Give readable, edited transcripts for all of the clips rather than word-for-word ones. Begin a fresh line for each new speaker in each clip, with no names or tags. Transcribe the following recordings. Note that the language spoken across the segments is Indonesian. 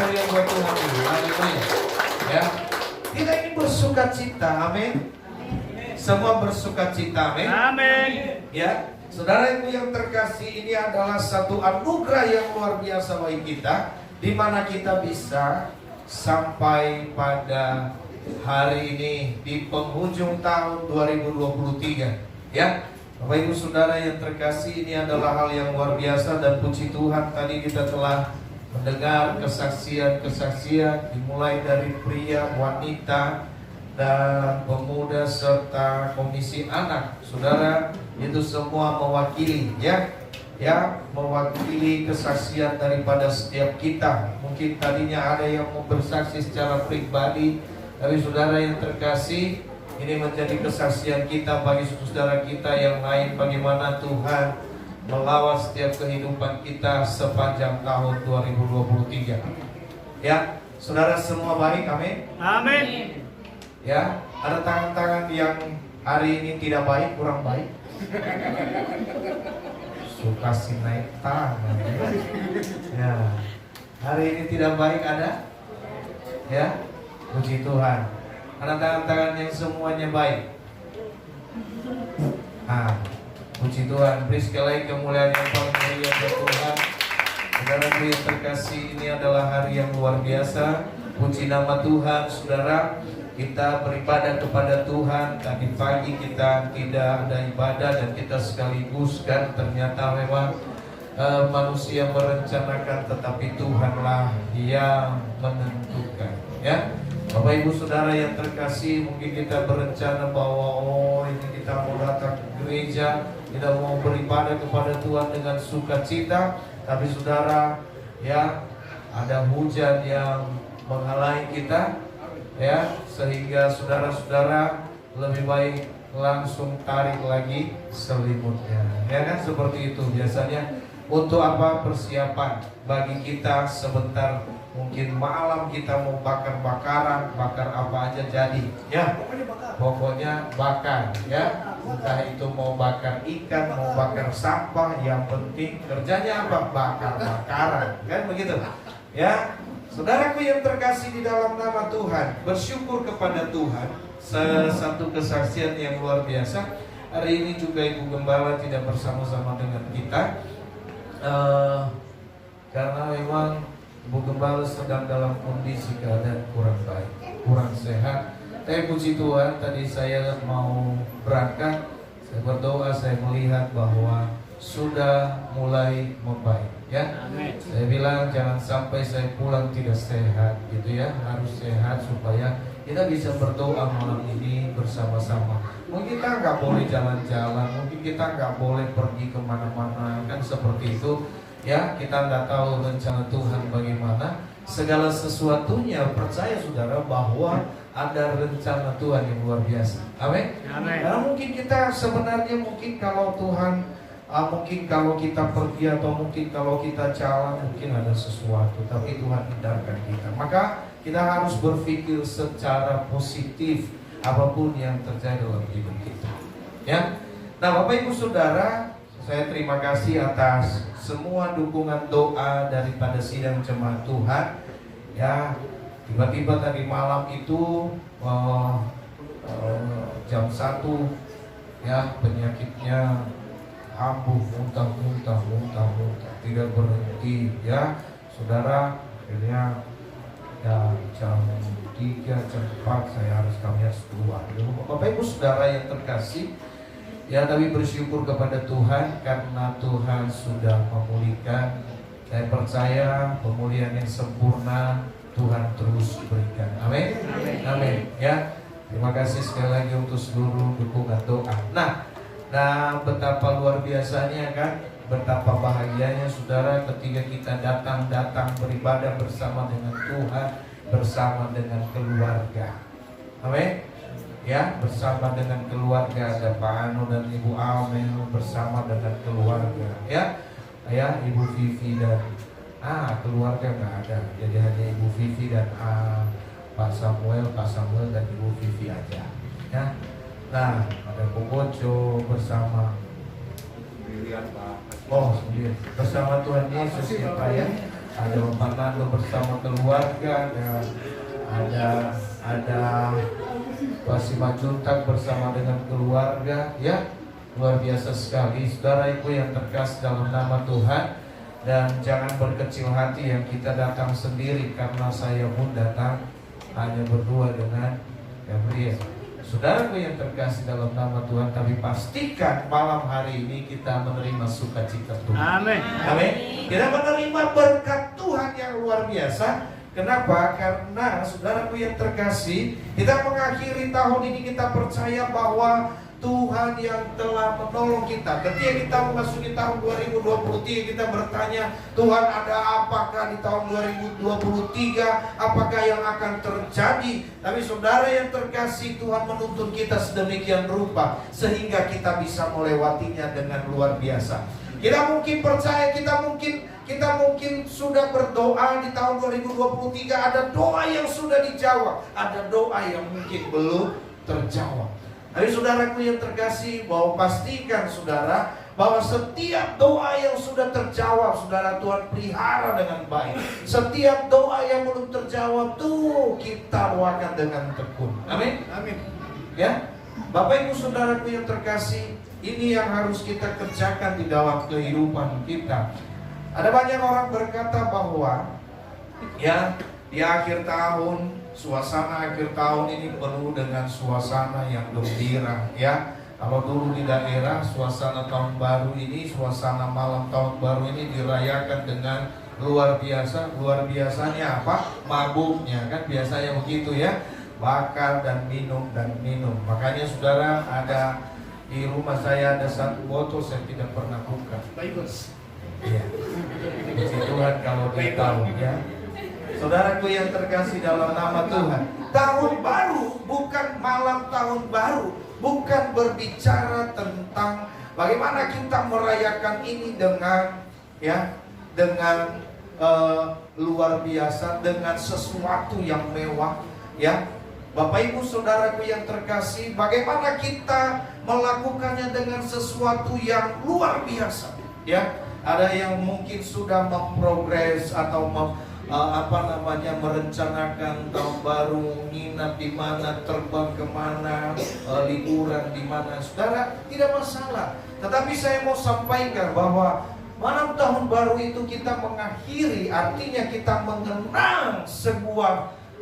meriah buat Tuhan dulu. Haleluya. Ya. Kita ini bersuka cita, amin. Semua bersuka cita, amin.
Amin.
Ya, saudara-ibu yang terkasih, ini adalah satu anugerah yang luar biasa bagi kita, di mana kita bisa sampai pada hari ini di penghujung tahun 2023. Ya, Bapak Ibu Saudara yang terkasih, ini adalah hal yang luar biasa dan puji Tuhan tadi kita telah mendengar kesaksian-kesaksian dimulai dari pria, wanita, dan pemuda serta komisi anak. Saudara, itu semua mewakili mewakili kesaksian daripada setiap kita. Mungkin tadinya ada yang mau bersaksi secara pribadi, tapi saudara yang terkasih, ini menjadi kesaksian kita bagi saudara kita yang lain, bagaimana Tuhan melawat setiap kehidupan kita sepanjang tahun 2023. Ya, saudara semua baik, amin.
Amin.
Ya, ada tangan-tangan yang hari ini tidak baik, kurang baik. Suka si naik tangan. Ya, hari ini tidak baik ada? Ya, puji Tuhan. Ada tangan-tangan yang semuanya baik. Puji Tuhan. Beri sekali lagi kemuliaan yang paling mulia buat Tuhan. Saudara yang terkasih, ini adalah hari yang luar biasa. Puji nama Tuhan, saudara. Kita beribadah kepada Tuhan. Tadi pagi kita tidak ada ibadah dan kita sekaligus kan ternyata memang manusia merencanakan, tetapi Tuhanlah yang menentukan. Ya, Bapak Ibu Saudara yang terkasih, mungkin kita berencana bahwa ini kita mau datang ke gereja, kita mau beribadah kepada Tuhan dengan sukacita, tapi saudara, ya, ada hujan yang menghalangi kita, ya, sehingga saudara-saudara lebih baik langsung tarik lagi selimutnya, ya kan, seperti itu biasanya. Untuk apa? Persiapan bagi kita sebentar, mungkin malam kita mau bakar-bakaran, bakar apa aja jadi, ya, pokoknya bakar, ya, entah itu mau bakar ikan, mau bakar sampah, yang penting kerjanya apa? Bakar-bakaran, kan begitu, ya. Saudaraku yang terkasih di dalam nama Tuhan, bersyukur kepada Tuhan. Satu kesaksian yang luar biasa. Hari ini juga Ibu Gembala tidak bersama-sama dengan kita, karena memang Ibu Gembala sedang dalam kondisi keadaan kurang baik, kurang sehat. Tapi puji Tuhan, tadi saya mau berangkat, saya berdoa, saya melihat bahwa sudah mulai membaik, ya.
Amin.
Saya bilang jangan sampai saya pulang tidak sehat, gitu ya. Harus sehat supaya kita bisa berdoa malam ini bersama-sama. Mungkin kita nggak boleh jalan-jalan, mungkin kita nggak boleh pergi kemana-mana, kan seperti itu, ya. Kita nggak tahu rencana Tuhan bagaimana. Segala sesuatunya, percaya saudara bahwa ada rencana Tuhan yang luar biasa. Amin.
Amin.
Karena mungkin kita sebenarnya, mungkin kalau Tuhan, mungkin kalau kita pergi atau mungkin kalau kita jalan, mungkin ada sesuatu, tapi Tuhan hindarkan kita. Maka kita harus berpikir secara positif apapun yang terjadi dalam hidup kita, ya. Nah, Bapak Ibu Saudara, saya terima kasih atas semua dukungan doa daripada sidang jemaat Tuhan, ya. Tiba-tiba tadi malam itu jam 1, ya, penyakitnya kambuh, muntah, tidak berhenti, ya, saudara. Akhirnya ya jam 3, jam 4 kami harus keluar. Bapak Ibu Saudara yang terkasih, ya, tapi bersyukur kepada Tuhan karena Tuhan sudah memulihkan. Saya percaya pemulihan yang sempurna Tuhan terus berikan. Amin. Amin. Ya, terima kasih sekali lagi untuk seluruh dukungan doa. Nah, betapa luar biasanya kan, betapa bahagianya saudara ketika kita datang beribadah bersama dengan Tuhan, bersama dengan keluarga. Amin. Ya, bersama dengan keluarga, ada Pak Anu dan Ibu Amel bersama dengan keluarga, ya, Ibu Vivi dan keluarga nggak ada, jadi hanya Ibu Vivi dan Pak Samuel dan Ibu Vivi aja, ya. Nah, ada Bobojo bersama sendiri bersama Tuhan Yesus, ya Pak, ya. ada Bapak Nando bersama keluarga, ada Pak Simajuntak bersama dengan keluarga, ya luar biasa sekali. Saudara ibu yang terkasih dalam nama Tuhan, dan jangan berkecil hati yang kita datang sendiri, karena saya pun datang hanya berdua dengan Gabriel. Saudaraku yang terkasih dalam nama Tuhan, tapi pastikan malam hari ini kita menerima sukacita Tuhan.
Amin.
Amin. Kita menerima berkat Tuhan yang luar biasa. Kenapa? Karena saudaraku yang terkasih, kita mengakhiri tahun ini, kita percaya bahwa Tuhan yang telah menolong kita. Ketika kita memasuki tahun 2023, kita bertanya, Tuhan ada apakah di tahun 2023? Apakah yang akan terjadi? Tapi saudara yang terkasih, Tuhan menuntun kita sedemikian rupa sehingga kita bisa melewatinya dengan luar biasa. Kita mungkin percaya, kita mungkin sudah berdoa di tahun 2023, ada doa yang sudah dijawab, ada doa yang mungkin belum terjawab. Tapi saudaraku yang terkasih, bahwa pastikan saudara bahwa setiap doa yang sudah terjawab, saudara, Tuhan pelihara dengan baik. Setiap doa yang belum terjawab tuh kita doakan dengan tekun. Amin.
Amin.
Ya, Bapak Ibu saudaraku yang terkasih, ini yang harus kita kerjakan di dalam kehidupan kita. Ada banyak orang berkata bahwa ya di akhir tahun, suasana akhir tahun ini penuh dengan suasana yang gembira, ya. Kalau dulu di daerah suasana tahun baru ini, suasana malam tahun baru ini dirayakan dengan luar biasa. Luar biasanya apa? Mabuknya, kan biasanya begitu ya. Bakar dan minum dan minum. Makanya saudara, ada di rumah saya ada satu botol saya tidak pernah buka. Iya. Puji Tuhan kalau dia tahu, ya. Saudaraku yang terkasih dalam nama Tuhan, tahun baru bukan malam tahun baru, bukan berbicara tentang bagaimana kita merayakan ini dengan luar biasa, dengan sesuatu yang mewah, ya. Bapak Ibu saudaraku yang terkasih, bagaimana kita melakukannya dengan sesuatu yang luar biasa, ya. Ada yang mungkin sudah memprogres atau merencanakan tahun baru, nginap di mana, terbang kemana, liburan di mana. Saudara, tidak masalah. Tetapi saya mau sampaikan bahwa malam tahun baru itu kita mengakhiri, artinya kita mengenang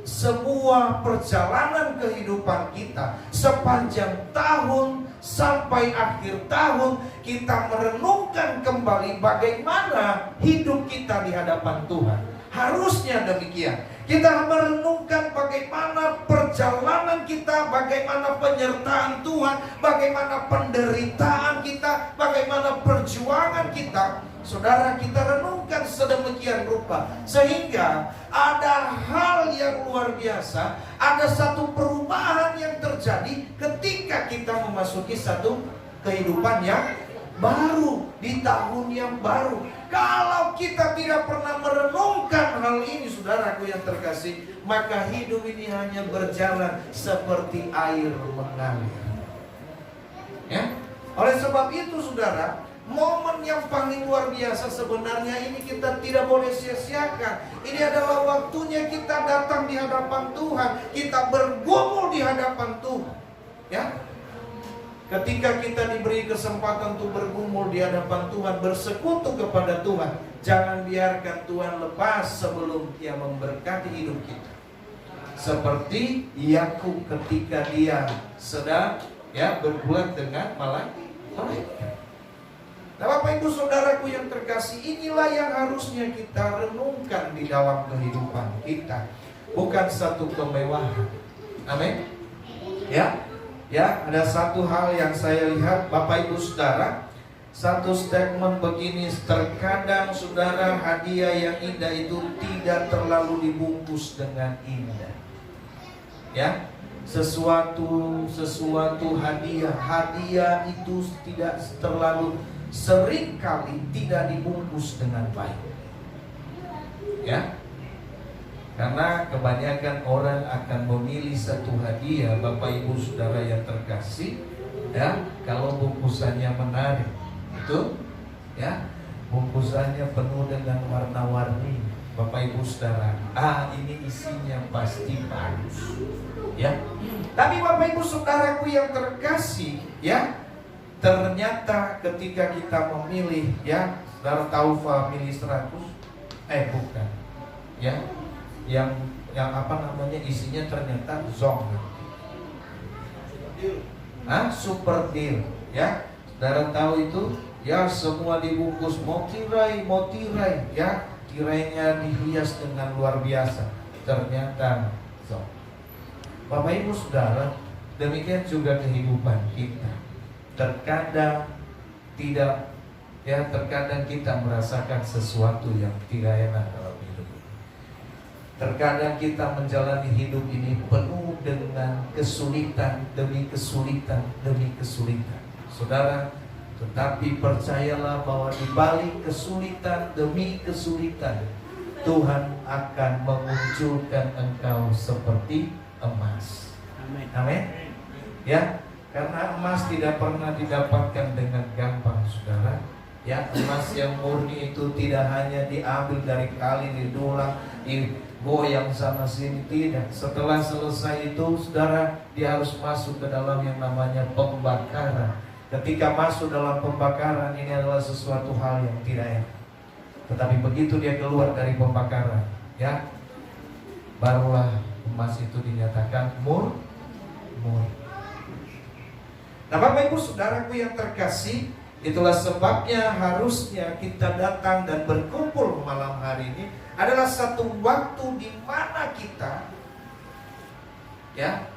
sebuah perjalanan kehidupan kita sepanjang tahun sampai akhir tahun. Kita merenungkan kembali bagaimana hidup kita di hadapan Tuhan. Harusnya demikian. Kita merenungkan bagaimana perjalanan kita, bagaimana penyertaan Tuhan, bagaimana penderitaan kita, bagaimana perjuangan kita. Saudara, kita renungkan sedemikian rupa sehingga ada hal yang luar biasa, ada satu perubahan yang terjadi ketika kita memasuki satu kehidupan yang baru, di tahun yang baru. Kalau kita tidak pernah merenungkan hal ini, saudaraku yang terkasih, maka hidup ini hanya berjalan seperti air mengalir, ya. Oleh sebab itu saudara, momen yang paling luar biasa sebenarnya ini kita tidak boleh sia-siakan. Ini adalah waktunya kita datang di hadapan Tuhan, kita bergumul di hadapan Tuhan, ya. Ketika kita diberi kesempatan untuk bergumul di hadapan Tuhan, bersekutu kepada Tuhan, jangan biarkan Tuhan lepas sebelum Dia memberkati hidup kita. Seperti Yakub ketika dia sedang berbuat dengan malaikat. Nah, Bapak Ibu saudaraku yang terkasih, inilah yang harusnya kita renungkan di dalam kehidupan kita, bukan satu kemewahan. Amin. Ya, ada satu hal yang saya lihat, Bapak Ibu saudara, satu statement begini, terkadang saudara, hadiah yang indah itu tidak terlalu dibungkus dengan indah. Ya, sesuatu hadiah itu tidak terlalu, seringkali tidak dibungkus dengan baik. Ya. Karena kebanyakan orang akan memilih satu hadiah, Bapak Ibu Saudara yang terkasih, ya, kalau bungkusannya menarik, itu, ya, bungkusannya penuh dengan warna-warni, Bapak Ibu Saudara, ini isinya pasti bagus, ya. Tapi Bapak Ibu Saudaraku yang terkasih, ya, ternyata ketika kita memilih, ya, Saudara tahu family 100? Bukan, ya, yang apa namanya isinya ternyata zong, super deal, ya. Saudara tahu itu, ya, semua dibungkus mau tirai, ya. Tirainya dihias dengan luar biasa. Ternyata Bapak Ibu Saudara, demikian juga kehidupan kita. Terkadang tidak, ya, terkadang kita merasakan sesuatu yang tidak enak dalam hidup. Terkadang kita menjalani hidup ini penuh dengan kesulitan demi kesulitan demi kesulitan. Saudara, tetapi percayalah bahwa di balik kesulitan demi kesulitan, Tuhan akan memunculkan engkau seperti emas. Amin. Ya, karena emas tidak pernah didapatkan dengan gampang, saudara. Ya, emas yang murni itu tidak hanya diambil dari kali, didulang, digoyang sana sini, tidak. Setelah selesai itu, saudara, dia harus masuk ke dalam yang namanya pembakaran. Ketika masuk dalam pembakaran, ini adalah sesuatu hal yang tidak enak. Tetapi begitu dia keluar dari pembakaran, ya, barulah emas itu dinyatakan murni. Nah, Bapak Ibu Saudaraku yang terkasih, itulah sebabnya harusnya kita datang dan berkumpul malam hari ini adalah satu waktu di mana kita, ya,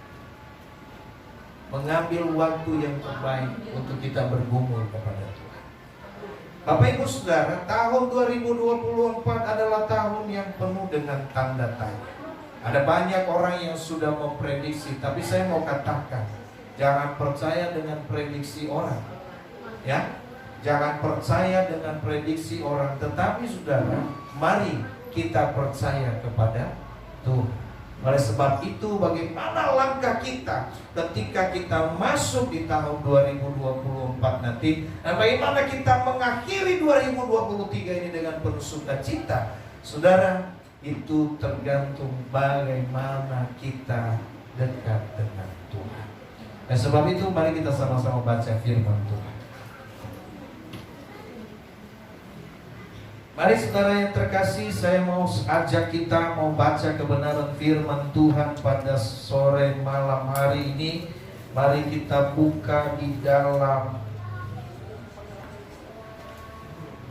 mengambil waktu yang terbaik untuk kita bergumul kepada Tuhan. Bapak Ibu Saudara, tahun 2024 adalah tahun yang penuh dengan tanda tanya. Ada banyak orang yang sudah memprediksi, tapi saya mau katakan, jangan percaya dengan prediksi orang, ya. Jangan percaya dengan prediksi orang, tetapi saudara, mari kita percaya kepada Tuhan. Oleh sebab itu, bagaimana langkah kita ketika kita masuk di tahun 2024 nanti, dan bagaimana kita mengakhiri 2023 ini dengan penuh sukacita, saudara, itu tergantung bagaimana kita dekat dengan Tuhan. Oleh sebab itu, mari kita sama-sama baca firman Tuhan. Mari saudara yang terkasih, saya mau ajak kita mau baca kebenaran firman Tuhan pada sore malam hari ini. Mari kita buka di dalam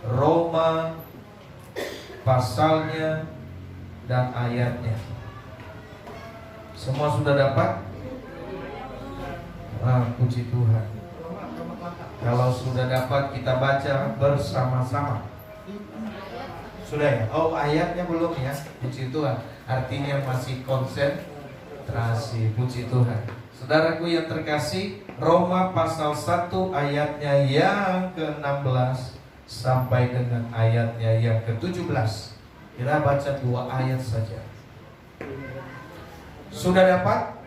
Roma pasalnya dan ayatnya. Semua sudah dapat? Puji Tuhan. Kalau sudah dapat, kita baca bersama-sama. Sudah ya? Oh, ayatnya belum ya? Puji Tuhan. Artinya masih konsentrasi. Puji Tuhan. Saudaraku yang terkasih, Roma pasal 1 ayatnya yang ke-16 sampai dengan ayatnya yang ke-17. Kita baca 2 ayat saja. Sudah dapat?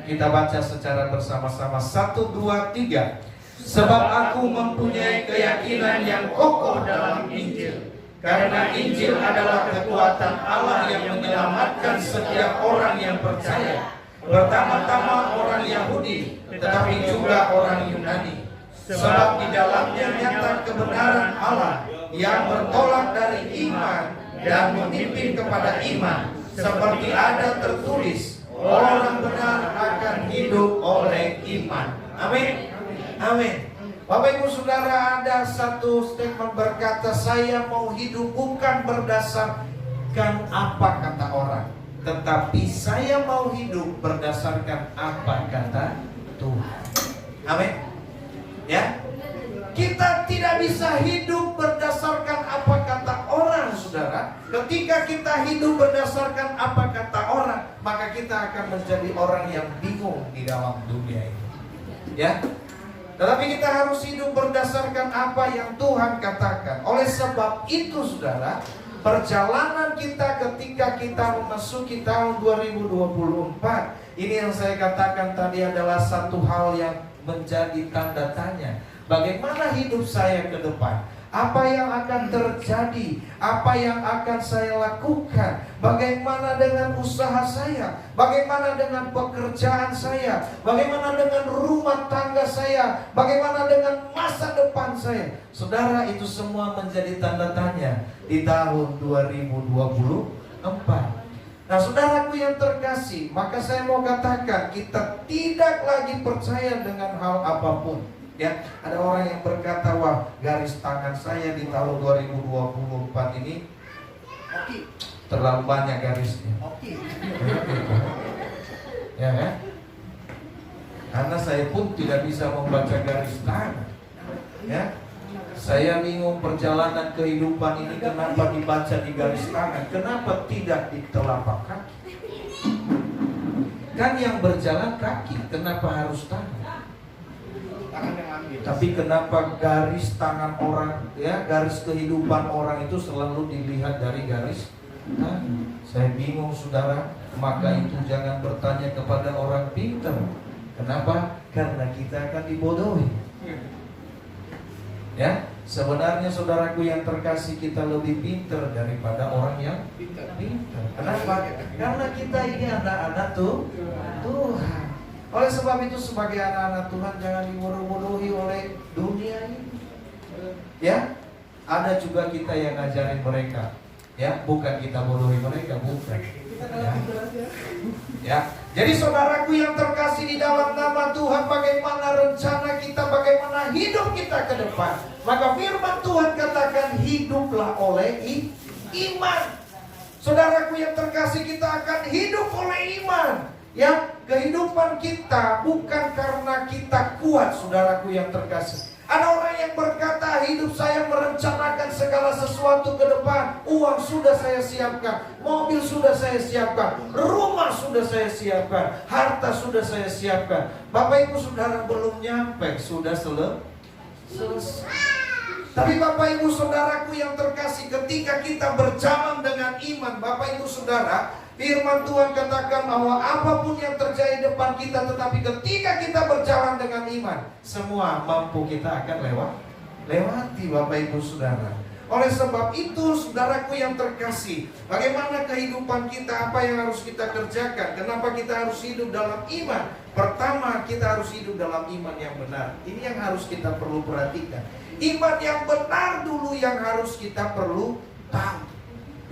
Kita baca secara bersama-sama. 1, 2, 3. Sebab aku mempunyai keyakinan yang kokoh dalam Injil. Karena Injil adalah kekuatan Allah yang menyelamatkan setiap orang yang percaya. Pertama-tama orang Yahudi, tetapi juga orang Yunani. Sebab di dalamnya nyata kebenaran Allah yang bertolak dari iman dan memimpin kepada iman. Seperti ada tertulis, orang benar akan hidup oleh iman. Amin. Amin. Bapak Ibu Saudara, ada satu statement berkata, saya mau hidup bukan berdasarkan apa kata orang, tetapi saya mau hidup berdasarkan apa kata Tuhan. Amin. Ya, kita tidak bisa hidup berdasarkan apa kata orang, saudara. Ketika kita hidup berdasarkan apa kata orang, maka kita akan menjadi orang yang bingung di dalam dunia ini. Ya. Tetapi kita harus hidup berdasarkan apa yang Tuhan katakan. Oleh sebab itu, saudara, perjalanan kita ketika kita memasuki tahun 2024, ini yang saya katakan tadi adalah satu hal yang menjadi tanda tanya. Bagaimana hidup saya ke depan? Apa yang akan terjadi? Apa yang akan saya lakukan? Bagaimana dengan usaha saya? Bagaimana dengan pekerjaan saya? Bagaimana dengan rumah tangga saya? Bagaimana dengan masa depan saya? Saudara, itu semua menjadi tanda tanya di tahun 2024. Nah, saudaraku yang terkasih, maka saya mau katakan, kita tidak lagi percaya dengan hal apapun. Ya, ada orang yang berkata, wah, garis tangan saya di tahun 2024 ini terlalu banyak garisnya. Ya kan? Karena saya pun tidak bisa membaca garis tangan. Ya, saya bingung perjalanan kehidupan ini kenapa dibaca di garis tangan, kenapa tidak di telapak kaki? Kan yang berjalan kaki, kenapa harus tangan? Tapi kenapa garis tangan orang, ya, garis kehidupan orang itu selalu dilihat dari garis tangan? Saya bingung, saudara. Maka itu jangan bertanya kepada orang pintar. Kenapa? Karena kita akan dibodohi. Ya, sebenarnya saudaraku yang terkasih, kita lebih pintar daripada orang yang pintar. Kenapa? Karena kita ini anak-anak Tuhan. Oleh sebab itu, sebagai anak-anak Tuhan, jangan dibodoh-bodohi oleh dunia ini. Ya, ada juga kita yang ngajarin mereka. Ya, bukan kita bodohi mereka, bukan. Ya. Jadi saudaraku yang terkasih di dalam nama Tuhan, bagaimana rencana kita, bagaimana hidup kita ke depan. Maka firman Tuhan katakan, hiduplah oleh iman. Saudaraku yang terkasih, kita akan hidup oleh iman. Ya, kehidupan kita bukan karena kita kuat, saudaraku yang terkasih. Ada orang yang berkata, hidup saya merencanakan segala sesuatu ke depan. Uang sudah saya siapkan, mobil sudah saya siapkan, rumah sudah saya siapkan, harta sudah saya siapkan. Bapak ibu saudara, belum nyampe, sudah selesai. Tapi Bapak ibu saudaraku yang terkasih, ketika kita berjalan dengan iman, Bapak ibu saudara, firman Tuhan katakan bahwa apapun yang terjadi depan kita, tetapi ketika kita berjalan dengan iman, semua mampu kita akan lewati, Bapak ibu saudara. Oleh sebab itu, saudaraku yang terkasih, bagaimana kehidupan kita, apa yang harus kita kerjakan? Kenapa kita harus hidup dalam iman? Pertama, kita harus hidup dalam iman yang benar. Ini yang harus kita perlu perhatikan. Iman yang benar dulu yang harus kita perlu tahu.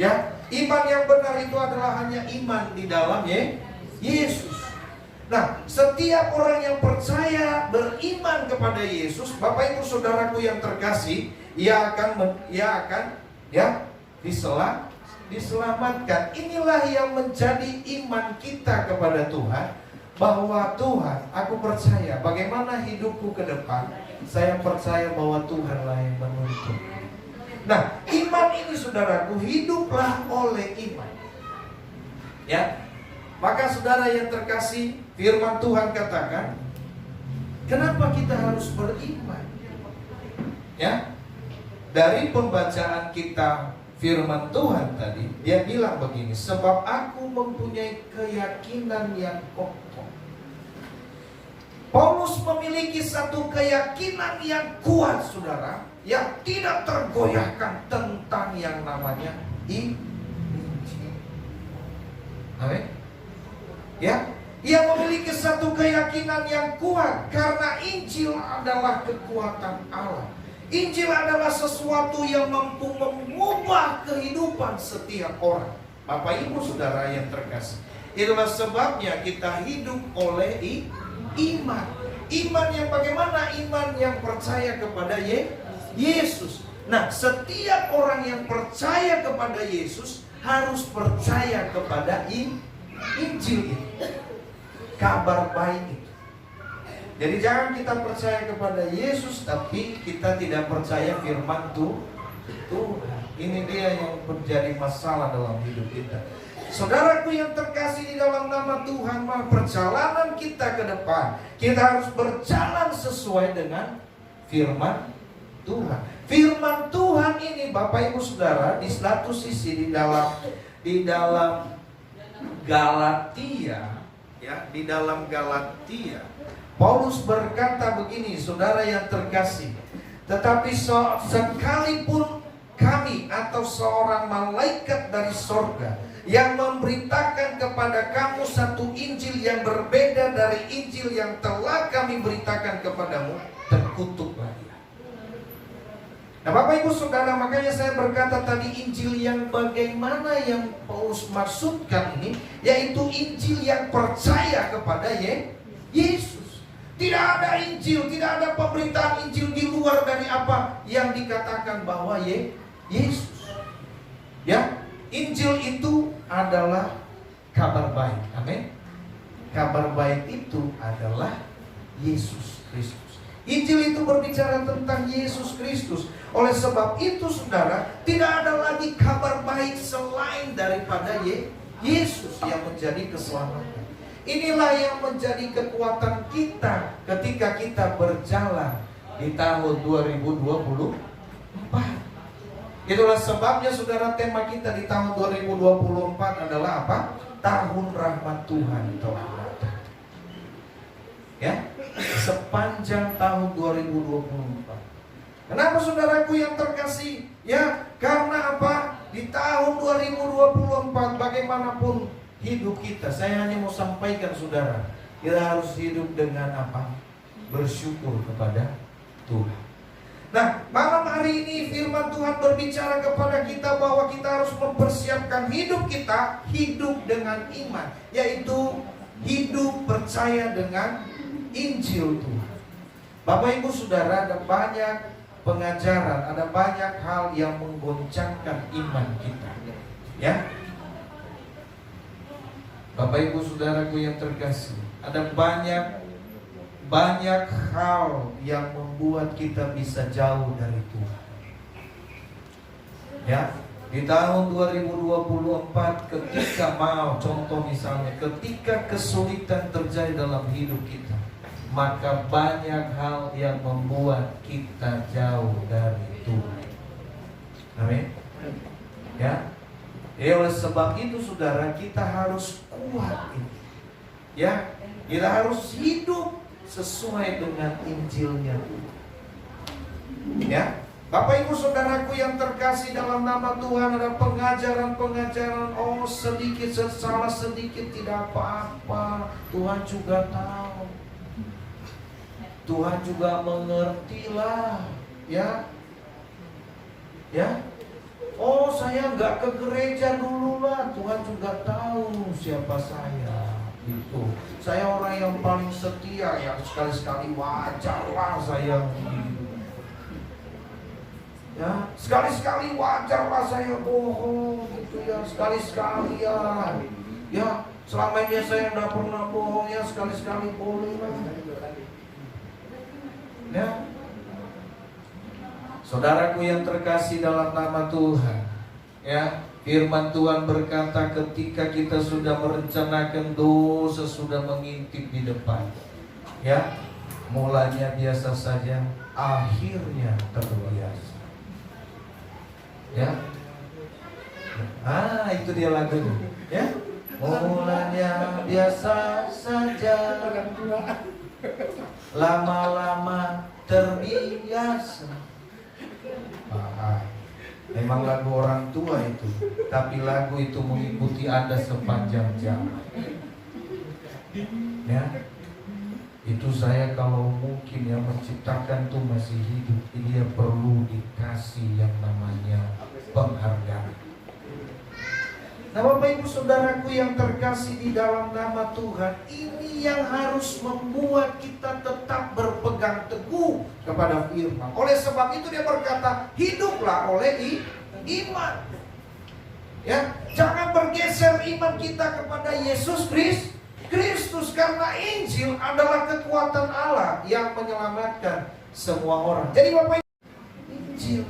Ya, iman yang benar itu adalah hanya iman di dalam Yesus. Nah, setiap orang yang percaya beriman kepada Yesus, Bapak ibu saudaraku yang terkasih, ia akan diselamatkan. Inilah yang menjadi iman kita kepada Tuhan, bahwa Tuhan, aku percaya bagaimana hidupku ke depan, saya percaya bahwa Tuhanlah yang menuntun. Nah, iman ini saudaraku, hiduplah oleh iman. Ya, maka saudara yang terkasih, firman Tuhan katakan, kenapa kita harus beriman? Ya, dari pembacaan kita firman Tuhan tadi, dia bilang begini, sebab aku mempunyai keyakinan yang kokoh. Paulus memiliki satu keyakinan yang kuat, saudara, yang tidak tergoyahkan tentang yang namanya Injil. Amin. Ya, ia memiliki satu keyakinan yang kuat karena Injil adalah kekuatan Allah. Injil adalah sesuatu yang mampu mengubah kehidupan setiap orang. Bapak ibu saudara yang terkasih, itulah sebabnya kita hidup oleh iman. Iman yang bagaimana? Iman yang percaya kepada Yesus. Nah, setiap orang yang percaya kepada Yesus harus percaya kepada Injil ini, kabar baik itu. Jadi jangan kita percaya kepada Yesus tapi kita tidak percaya firman Tuhan. Ini dia yang menjadi masalah dalam hidup kita. Saudaraku yang terkasih di dalam nama Tuhan, perjalanan kita ke depan, kita harus berjalan sesuai dengan firman Tuhan. Firman Tuhan ini Bapak ibu saudara, di satu sisi di dalam Galatia, ya, di dalam Galatia, Paulus berkata begini, saudara yang terkasih, Tetapi sekalipun kami atau seorang malaikat dari sorga yang memberitakan kepada kamu satu Injil yang berbeda dari Injil yang telah kami beritakan kepadamu, terkutuklah dia. Nah Bapak Ibu Saudara, makanya saya berkata tadi Injil yang bagaimana yang Paulus maksudkan ini, yaitu Injil yang percaya kepada Yesus. Tidak ada Injil, tidak ada pemberitaan Injil di luar dari apa yang dikatakan bahwa Yesus. Ya, Injil itu adalah kabar baik. Amin. Kabar baik itu adalah Yesus Kristus. Injil itu berbicara tentang Yesus Kristus. Oleh sebab itu saudara, tidak ada lagi kabar baik selain daripada Yesus yang menjadi keselamatan. Inilah yang menjadi kekuatan kita ketika kita berjalan di tahun 2024. Itulah sebabnya saudara, tema kita di tahun 2024 adalah apa? Tahun rahmat Tuhan telah datang. Ya, sepanjang tahun 2024. Kenapa saudaraku yang terkasih? Ya, karena apa? Di tahun 2024 bagaimanapun hidup kita, saya hanya mau sampaikan saudara, kita harus hidup dengan apa? Bersyukur kepada Tuhan. Nah, malam hari ini firman Tuhan berbicara kepada kita bahwa kita harus mempersiapkan hidup kita, hidup dengan iman, yaitu hidup percaya dengan Injil Tuhan. Bapak Ibu Saudara, ada banyak pengajaran, ada banyak hal yang menggoncangkan iman kita. Ya, Bapak Ibu Saudaraku yang terkasih, ada banyak hal yang membuat kita bisa jauh dari Tuhan. Ya, di tahun 2024 ketika contoh misalnya, ketika kesulitan terjadi dalam hidup kita, maka banyak hal yang membuat kita jauh dari Tuhan. Amin. Ya. Oleh sebab itu saudara, kita harus kuat ini. Ya, kita harus hidup sesuai dengan Injilnya. Ya, Bapak Ibu Saudaraku yang terkasih dalam nama Tuhan, ada pengajaran-pengajaran, oh sedikit salah sedikit tidak apa-apa, Tuhan juga tahu, Tuhan juga mengertilah. Ya, ya, oh saya nggak ke gereja dulu lah, Tuhan juga tahu siapa saya. Itu saya orang yang paling setia, ya sekali-sekali wajarlah saya ya, sekali-sekali wajarlah saya bohong gitu ya, sekali-sekali ya selama ini saya nggak pernah bohong ya, sekali-sekali boleh lah ya. Saudaraku yang terkasih dalam nama Tuhan, ya, firman Tuhan berkata ketika kita sudah merencanakan dosa, sudah mengintip di depan, ya, mulanya biasa saja, akhirnya terbiasa. Ya, itu dia lagunya, ya, mulanya biasa saja, lama-lama terbiasa. Memang lagu orang tua itu, tapi lagu itu mengikuti Anda sepanjang zaman. Ya, itu saya kalau mungkin yang menciptakan tuh masih hidup, dia perlu dikasih yang namanya penghargaan. Nah Bapak Ibu Saudaraku yang terkasih di dalam nama Tuhan, ini yang harus membuat kita tetap berpegang teguh kepada firman. Oleh sebab itu dia berkata, hiduplah oleh iman. Ya, jangan bergeser iman kita kepada Yesus Kristus, karena Injil adalah kekuatan Allah yang menyelamatkan semua orang. Jadi Bapak Ibu, Injil,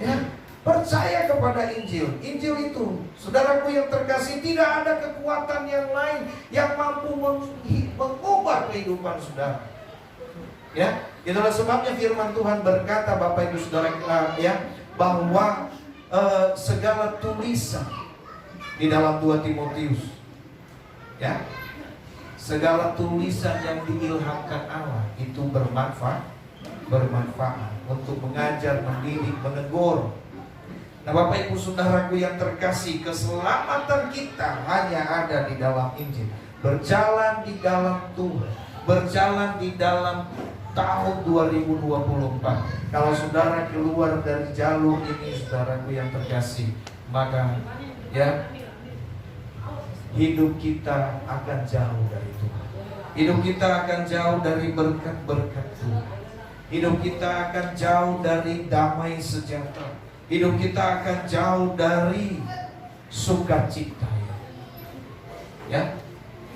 ya, percaya kepada Injil. Injil itu, saudaraku yang terkasih, tidak ada kekuatan yang lain yang mampu mengubah kehidupan saudara. Ya, itulah sebabnya firman Tuhan berkata, Bapak Ibu Saudara, ya, bahwa segala tulisan di dalam 2 Timotius, ya, segala tulisan yang diilhamkan Allah itu bermanfaat bermanfaat untuk mengajar, mendidik, menegur. Nah, Bapak Ibu Saudaraku yang terkasih, keselamatan kita hanya ada di dalam Injil. Berjalan di dalam Tuhan, berjalan di dalam tahun 2024. Kalau saudara keluar dari jalur ini, saudaraku yang terkasih, maka ya hidup kita akan jauh dari Tuhan. Hidup kita akan jauh dari berkat-berkat Tuhan. Hidup kita akan jauh dari damai sejahtera. Hidup kita akan jauh dari sukacita. Ya,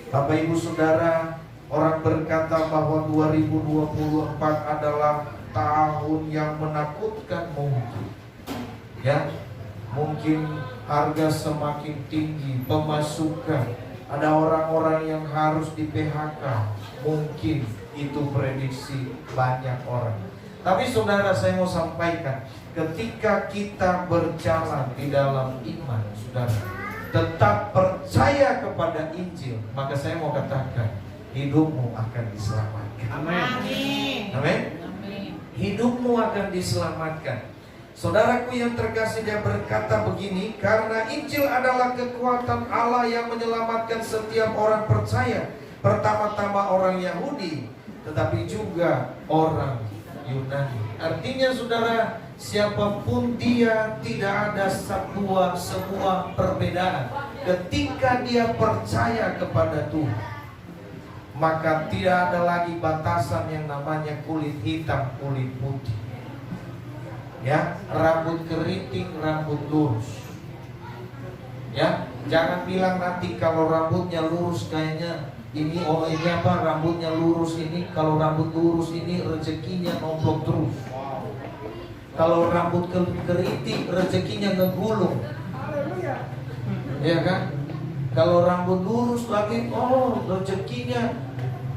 Bapak Ibu Saudara, orang berkata bahwa 2024 adalah tahun yang menakutkan mungkin. Ya, mungkin harga semakin tinggi, pemasukan, ada orang-orang yang harus di PHK. Mungkin itu prediksi banyak orang. Tapi saudara, saya mau sampaikan, ketika kita berjalan di dalam iman, saudara, tetap percaya kepada Injil, maka saya mau katakan, hidupmu akan diselamatkan. Amin. Amin. Hidupmu akan diselamatkan. Saudaraku yang terkasih, dia berkata begini, karena Injil adalah kekuatan Allah yang menyelamatkan setiap orang percaya, pertama-tama orang Yahudi, tetapi juga orang Yunani. Artinya saudara, siapapun dia, tidak ada semua perbedaan. Ketika dia percaya kepada Tuhan, maka tidak ada lagi batasan yang namanya kulit hitam, kulit putih. Ya, rambut keriting, rambut lurus. Ya, jangan bilang nanti kalau rambutnya lurus kayaknya ini apa, rambutnya lurus ini, kalau rambut lurus ini rezekinya nomplok terus. Kalau rambut keriting rezekinya ngegulung. Ya kan? Kalau rambut lurus lagi, rezekinya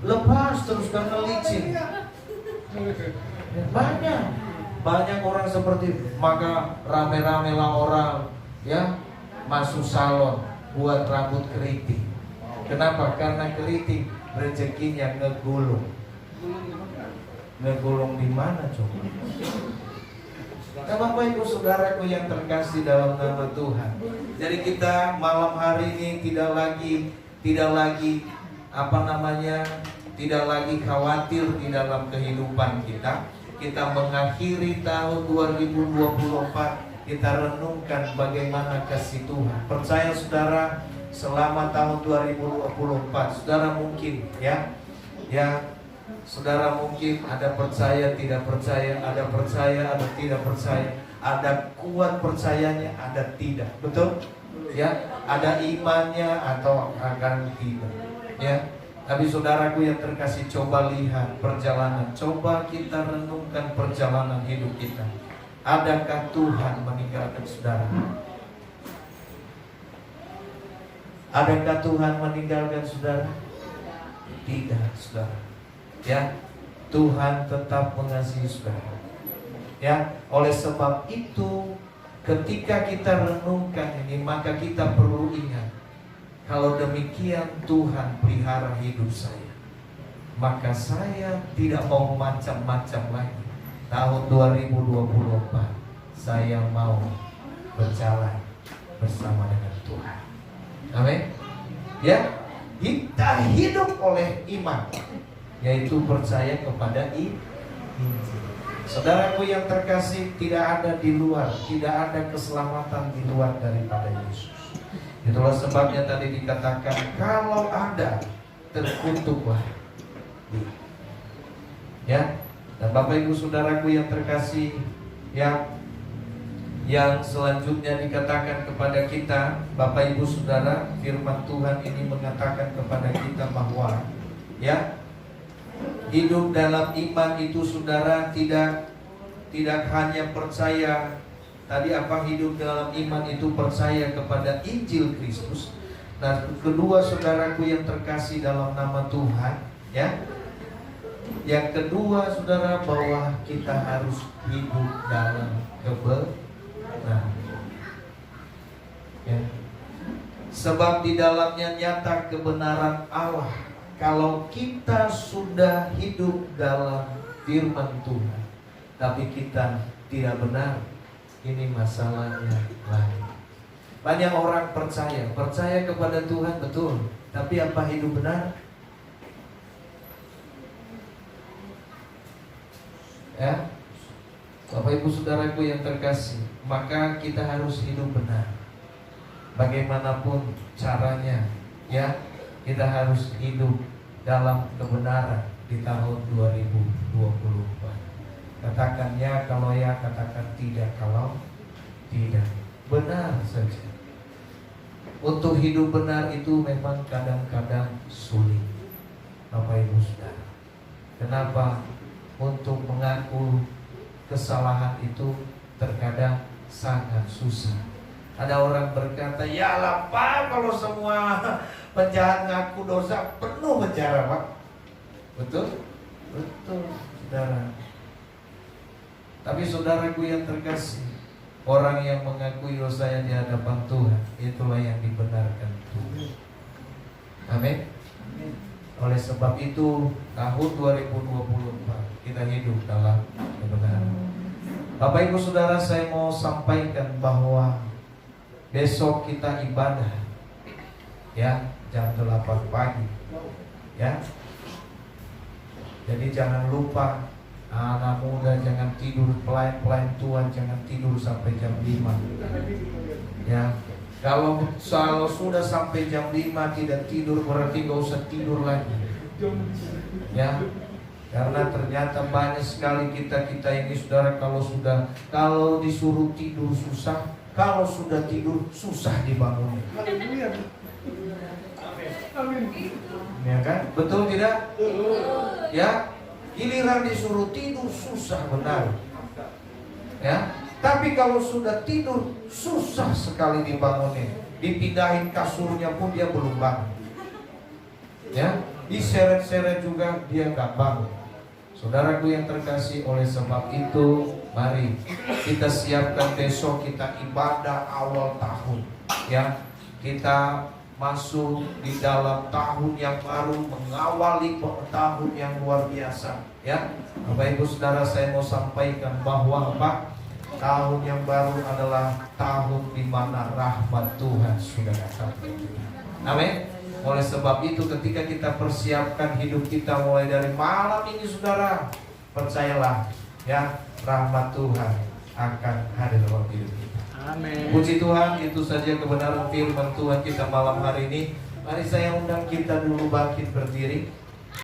lepas terus karena licin. Banyak orang seperti itu. Maka rame-rame lah orang ya masuk salon buat rambut keriting. Kenapa? Karena keriting rezekinya ngegulung. Ngegulung di mana coba? Nah, Bapak Ibu Saudaraku yang terkasih dalam nama Tuhan. Jadi kita malam hari ini tidak lagi tidak lagi khawatir di dalam kehidupan kita. Kita mengakhiri tahun 2024, kita renungkan bagaimana kasih Tuhan. Percaya saudara, selama tahun 2024, saudara mungkin saudara mungkin ada percaya, tidak percaya, ada percaya, ada tidak percaya, ada kuat percayanya, ada tidak, betul? Ya, ada imannya atau akan tidak, ya. Tapi saudaraku yang terkasih, coba lihat perjalanan, coba kita renungkan perjalanan hidup kita. Adakah Tuhan meninggalkan saudara? Adakah Tuhan meninggalkan saudara? Tidak, saudara. Ya, Tuhan tetap mengasihi saudara. Ya, oleh sebab itu, ketika kita renungkan ini, maka kita perlu ingat, kalau demikian Tuhan pelihara hidup saya, maka saya tidak mau macam-macam lagi. Tahun 2024 saya mau berjalan bersama dengan Tuhan. Amin. Ya, kita hidup oleh iman, yaitu percaya kepada Injil. Saudaraku yang terkasih, tidak ada di luar, tidak ada keselamatan di luar daripada Yesus. Itulah sebabnya tadi dikatakan, kalau ada, terkutuklah. Ya, dan Bapak Ibu Saudaraku yang terkasih, yang selanjutnya dikatakan kepada kita, Bapak Ibu Saudara, firman Tuhan ini mengatakan kepada kita bahwa ya, hidup dalam iman itu saudara tidak hanya percaya. Tadi apa, hidup dalam iman itu percaya kepada Injil Kristus. Nah, kedua saudaraku yang terkasih dalam nama Tuhan, ya. Yang kedua saudara, bahwa kita harus hidup dalam kebenaran. Ya. Sebab di dalamnya nyata kebenaran Allah. Kalau kita sudah hidup dalam firman Tuhan, tapi kita tidak benar, ini masalahnya lain. Banyak orang percaya kepada Tuhan betul, tapi apa hidup benar? Ya, Bapak Ibu Saudaraku yang terkasih, maka kita harus hidup benar. Bagaimanapun caranya, ya, kita harus hidup dalam kebenaran di tahun 2024. Katakan ya kalau ya, katakan tidak kalau tidak. Benar saja. Untuk hidup benar itu memang kadang-kadang sulit, Bapak Ibu Saudara. Kenapa? Untuk mengaku kesalahan itu terkadang sangat susah. Ada orang berkata, ya lah Pak, kalau semua penjahat ngaku dosa, penuh penjara Pak. Betul? Betul, saudara. Tapi saudaraku yang terkasih, orang yang mengakui dosanya di hadapan Tuhan, itulah yang dibenarkan Tuhan. Amin. Oleh sebab itu, tahun 2024 kita hidup dalam kebenaran. Bapak Ibu Saudara, saya mau sampaikan bahwa besok kita ibadah, ya, jam 8 pagi, ya. Jadi jangan lupa, anak muda jangan tidur, pelayan Tuhan jangan tidur sampai jam 5. Ya, kalau sudah sampai jam 5 tidak tidur, berarti gak usah tidur lagi. Ya, karena ternyata banyak sekali kita ini saudara, kalau disuruh tidur susah, kalau sudah tidur susah dibangun. Ya kan? Betul tidak? Ya, giliran disuruh tidur susah benar. Ya, tapi kalau sudah tidur susah sekali dibangunin. Dipindahin kasurnya pun dia belum bangun. Ya, diseret-seret juga dia nggak bangun. Saudaraku yang terkasih, oleh sebab itu mari kita siapkan besok kita ibadah awal tahun. Ya, kita masuk di dalam tahun yang baru, mengawali tahun yang luar biasa. Ya, Bapak Ibu Saudara, saya mau sampaikan bahwa apa? Tahun yang baru adalah tahun di mana rahmat Tuhan sudah datang. Amin. Oleh sebab itu ketika kita persiapkan hidup kita mulai dari malam ini saudara, percayalah ya, rahmat Tuhan akan hadir dalam hidup kita. Amin. Puji Tuhan, itu saja kebenaran firman Tuhan kita malam hari ini. Mari saya undang kita dulu bangkit berdiri.